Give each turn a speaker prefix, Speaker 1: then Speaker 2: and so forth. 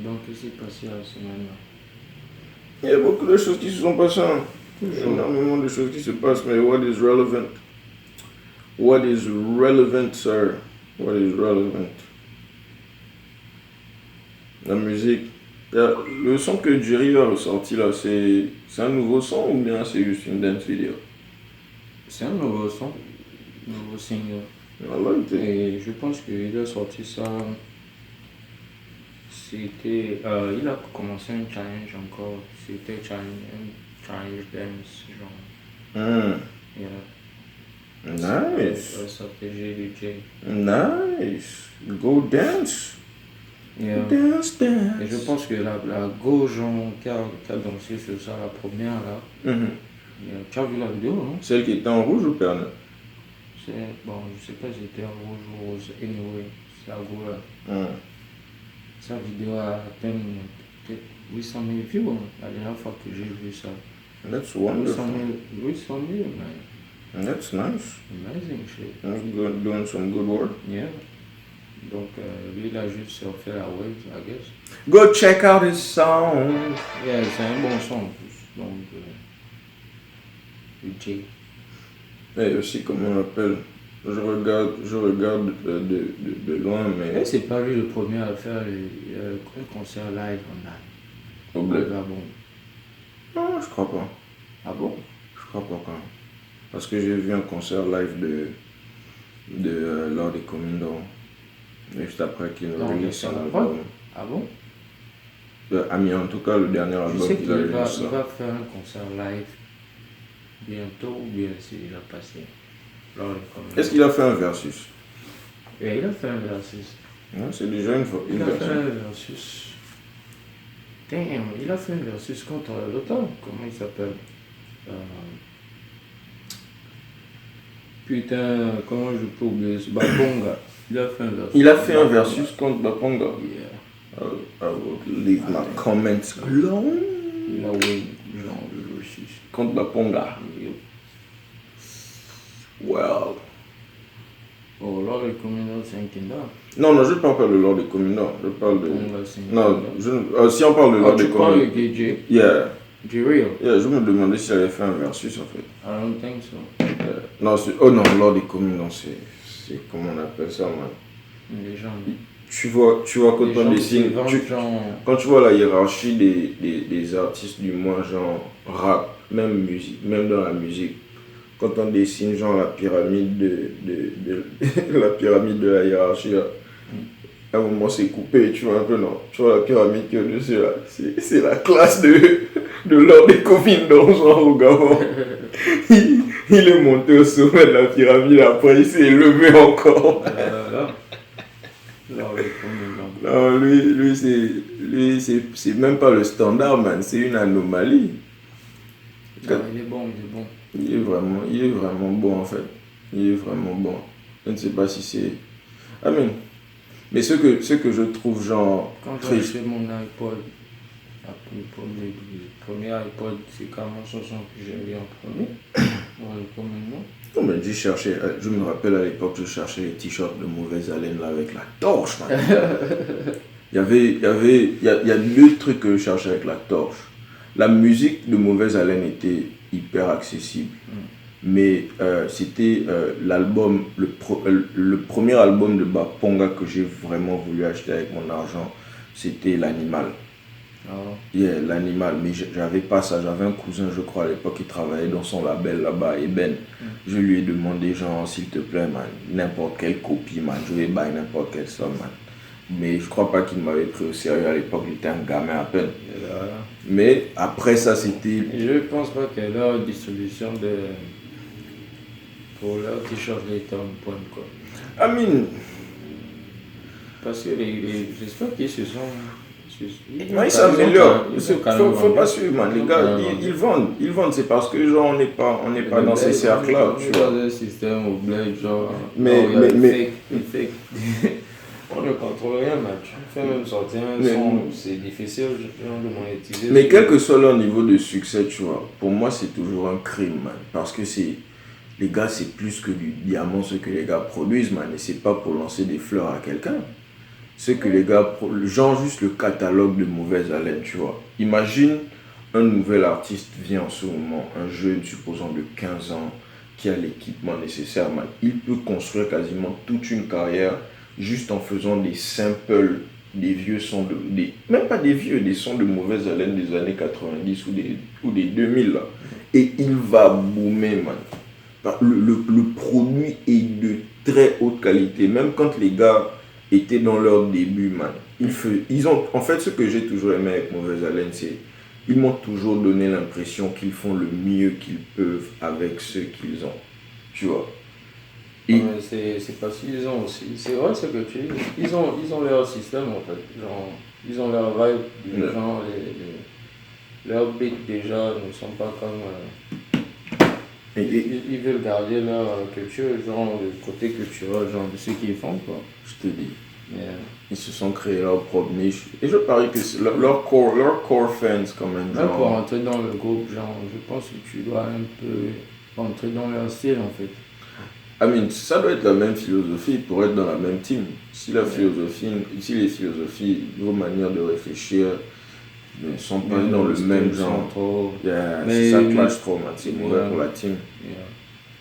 Speaker 1: donc, qu'est-ce qui s'est passé la semaine-là?
Speaker 2: Il y a beaucoup de choses qui se sont passées. Énormément de choses qui se passent, mais what is relevant? What is relevant, sir? What is relevant? La musique. Le son que Jerry a ressorti là, c'est un nouveau son ou bien c'est juste une dance vidéo?
Speaker 1: C'est un nouveau son, nouveau single.
Speaker 2: I like it.
Speaker 1: Et je pense qu'il a sorti ça. C'était. Il a commencé un challenge encore. C'était un challenge dance, genre. Yeah.
Speaker 2: Nice.
Speaker 1: Ça s'appelle GDJ.
Speaker 2: Nice. Go dance.
Speaker 1: Yeah.
Speaker 2: Dance, dance.
Speaker 1: Et je pense que la go, genre, qui a dansé sur ça, la première là. Yeah. Tu as vu la vidéo, non?
Speaker 2: Celle qui était en rouge ou Pernod?
Speaker 1: Bon, je sais pas si c'était en rouge ou rose. Anyway, c'est la go là. Sa vidéo a atteint peut-être 800 000 views, hein, la dernière fois que j'ai vu ça.
Speaker 2: That's
Speaker 1: 800
Speaker 2: wonderful.
Speaker 1: 000, man.
Speaker 2: That's nice.
Speaker 1: Amazing shit.
Speaker 2: That's doing some good work.
Speaker 1: Yeah. Donc, lui, il a juste fait la wave, I guess.
Speaker 2: Go check out his song.
Speaker 1: Yeah, c'est un bon son en plus. Donc, J.
Speaker 2: Et aussi, comment on appelle, je regarde de loin, mais...
Speaker 1: Et c'est pas lui le premier à faire un concert live en live.
Speaker 2: Au bled.
Speaker 1: Gabon.
Speaker 2: Non, je crois pas.
Speaker 1: Ah bon?
Speaker 2: Je crois pas quand même. Parce que j'ai vu un concert live de Lord des Communes juste après qu'il
Speaker 1: Non,
Speaker 2: release
Speaker 1: c'est
Speaker 2: son
Speaker 1: la
Speaker 2: album.
Speaker 1: Ah bon?
Speaker 2: Ami, en tout cas, le dernier
Speaker 1: Je
Speaker 2: album
Speaker 1: sais
Speaker 2: qu'il
Speaker 1: qu'il
Speaker 2: a
Speaker 1: va
Speaker 2: release là.
Speaker 1: faire un concert live bientôt ou bien c'est déjà passé. Lors des Communes.
Speaker 2: Est-ce qu'il a fait un versus?
Speaker 1: Et il a fait un versus.
Speaker 2: Non, c'est déjà une
Speaker 1: Il a fait
Speaker 2: version.
Speaker 1: un versus. Damn, il a fait un versus contre l'auteur. Comment il s'appelle? Putain, comment je peux oublier ce Baponga. Il a fait un versus.
Speaker 2: Il a fait un versus contre Baponga.
Speaker 1: Yeah.
Speaker 2: I will leave my comments alone.
Speaker 1: Il a win, genre le versus.
Speaker 2: Contre Baponga.
Speaker 1: Yep.
Speaker 2: Well.
Speaker 1: Oh, lors des communes, c'est un Kinda.
Speaker 2: Non, je ne parle pas de Lord des Communes, je parle de...
Speaker 1: Baponga, c'est un
Speaker 2: Non,
Speaker 1: Kinda.
Speaker 2: si on parle de Lord
Speaker 1: Tu
Speaker 2: des
Speaker 1: parles de
Speaker 2: Communes...
Speaker 1: KJ?
Speaker 2: Yeah.
Speaker 1: J-Real?
Speaker 2: Yeah, je me demandais s'il avait fait un versus en fait.
Speaker 1: I don't think so.
Speaker 2: Non, oh non, Lord des Communes, non, c'est... Comment on appelle ça, man?
Speaker 1: Les gens.
Speaker 2: Tu vois quand
Speaker 1: Les
Speaker 2: on
Speaker 1: gens
Speaker 2: dessine...
Speaker 1: qui vendent genre.
Speaker 2: Quand tu vois la hiérarchie des artistes, du moins genre rap, même musique, même dans la musique, quand on dessine genre la pyramide la pyramide de la hiérarchie, là, à un moment c'est coupé, tu vois un peu, non? Tu vois la pyramide qui est au-dessus là, c'est la classe de Lord des Communes dans genre au Gabon. Il est monté au sommet de la pyramide, après il s'est élevé encore.
Speaker 1: Lors des communes.
Speaker 2: Non, lui c'est même pas le standard, man, c'est une anomalie.
Speaker 1: Non, il est bon, il est bon.
Speaker 2: Il est vraiment bon en fait. Il est vraiment bon. Je ne sais pas si c'est... Amen. Mais ce que je trouve genre
Speaker 1: Quand j'ai
Speaker 2: triste.
Speaker 1: acheté mon iPod, le premier iPod, c'est carrément ce son que j'ai eu en premier. Dans les communes, non?
Speaker 2: Non, mais je me rappelle à l'époque, je cherchais les t-shirts de mauvaise haleine là avec la torche, man. Il y a deux trucs que je cherchais avec la torche. La musique de mauvaise haleine était hyper accessible. Mais c'était l'album, le premier album de Baponga que j'ai vraiment voulu acheter avec mon argent, c'était L'Animal.
Speaker 1: Oh.
Speaker 2: Yeah, L'Animal, mais j'avais pas ça, j'avais un cousin je crois à l'époque qui travaillait dans son label là-bas, Eben. Je lui ai demandé genre s'il te plaît man, n'importe quelle copie man, je vais buy n'importe quelle somme man. Mais je crois pas qu'il m'avait pris au sérieux à l'époque, il était un gamin à peine. Mais après ça c'était...
Speaker 1: Je pense pas que leur distribution pour leur t-shirt était en point quoi.
Speaker 2: I mean...
Speaker 1: Parce que j'espère qu'ils se sont...
Speaker 2: Ils s'améliorent. Faut pas suivre, man. Les gars, ils vendent. C'est parce que genre on n'est pas dans ces cercles-là, tu vois.
Speaker 1: On est dans un système au bled, genre.
Speaker 2: Mais
Speaker 1: fake. On ne contrôle rien, man. Tu fais même sortir un son, c'est difficile genre, de monétiser.
Speaker 2: Mais quel que soit leur niveau de succès, tu vois, pour moi c'est toujours un crime, man. Parce que les gars, c'est plus que du diamant ce que les gars produisent, man. Et c'est pas pour lancer des fleurs à quelqu'un. c'est que les gars, genre juste le catalogue de Mauvaise Haleine, tu vois. Imagine un nouvel artiste vient en ce moment, un jeune supposons de 15 ans, qui a l'équipement nécessaire, man. Il peut construire quasiment toute une carrière juste en faisant des samples, des vieux sons, même pas des vieux, des sons de Mauvaise Haleine des années 90 ou des 2000 là. Et il va boomer, man. Le produit est de très haute qualité, même quand les gars étaient dans leur début, man. En fait, ce que j'ai toujours aimé avec Mauvaise Haleine, c'est ils m'ont toujours donné l'impression qu'ils font le mieux qu'ils peuvent avec ce qu'ils ont. Tu vois.
Speaker 1: Et c'est parce qu'ils ont aussi. C'est vrai ce que tu dis. Ils ont leur système en fait. Genre, ils ont leur vibe. Genre, leurs beats déjà ne sont pas comme. Ils veulent garder leur culture, genre le côté culturel, genre de ce qu'ils font, quoi.
Speaker 2: Je te dis. Ils se sont créés leur propre niche. Et je parie que c'est leur core fans, quand même.
Speaker 1: Genre... pour entrer dans le groupe, genre, je pense que tu dois un peu entrer dans leur style, en fait.
Speaker 2: Ça doit être la même philosophie pour être dans la même team. Si les philosophies, vos manières de réfléchir ne sont pas dans le même genre, ça clash trop, man. C'est mauvais pour la team.